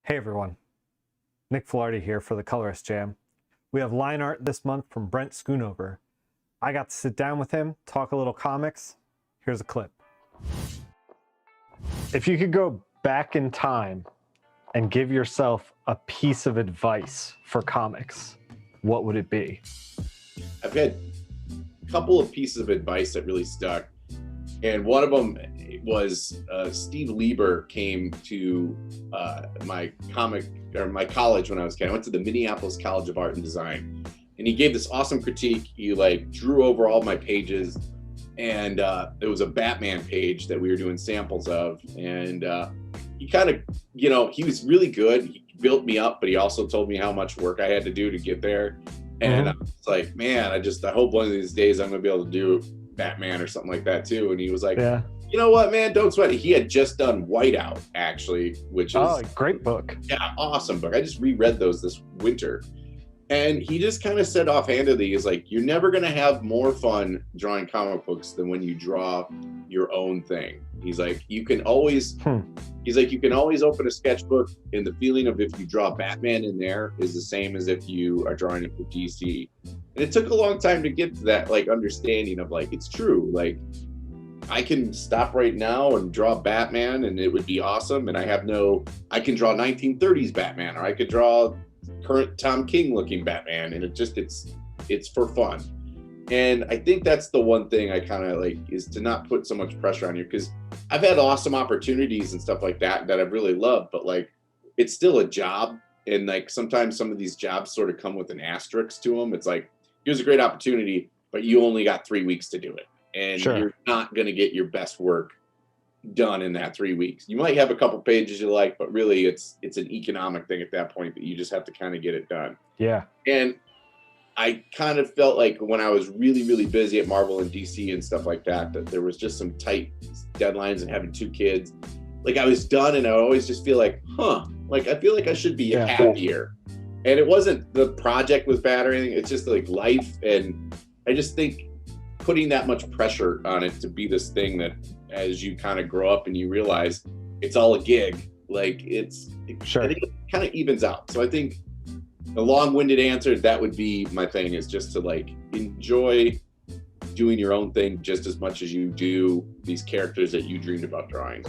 Hey everyone, Nick Filardi here for the Colorist Jam. We have line art this month from Brent Schoonover. I got to sit down with him, talk a little comics. Here's a clip. If you could go back in time and give yourself a piece of advice for comics, what would it be? I've had a couple of pieces of advice that really stuck. And one of them was Steve Lieber came to my college when I was a kid. I went to the Minneapolis College of Art and Design, and he gave this awesome critique. He drew over all my pages, and there was a Batman page that we were doing samples of, and he kind of, he was really good. He built me up, but he also told me how much work I had to do to get there. And I was like, man, I hope one of these days I'm gonna be able to do Batman or something like that too. And he was like, yeah, you know what, man, don't sweat it. He had just done Whiteout, actually, which is great book. Yeah, awesome book. I just reread those this winter. And he just kind of said offhandedly, he's like, you're never gonna have more fun drawing comic books than when you draw your own thing. He's like, you can always open a sketchbook, and the feeling of if you draw Batman in there is the same as if you are drawing it for DC. And it took a long time to get to that understanding of it's true. I can stop right now and draw Batman and it would be awesome. And I can draw 1930s Batman, or I could draw current Tom King looking Batman, and it's for fun. And I think that's the one thing I kind of is to not put so much pressure on you, because I've had awesome opportunities and stuff like that I've really loved, but it's still a job. And sometimes some of these jobs sort of come with an asterisk to them. It's here's a great opportunity, but you only got 3 weeks to do it. And you're not going to get your best work done in that 3 weeks. You might have a couple pages you like, but really it's an economic thing at that point that you just have to kind of get it done. Yeah. And I kind of felt when I was really, really busy at Marvel and DC and stuff like that there was just some tight deadlines, and having 2 kids, I was done, and I always just feel I feel I should be happier. And it wasn't the project was bad or anything. It's just life. And I just think putting that much pressure on it to be this thing that as you kind of grow up and you realize it's all a gig, I think it kind of evens out. So I think the long-winded answer, that would be my thing, is just to enjoy doing your own thing just as much as you do these characters that you dreamed about drawing.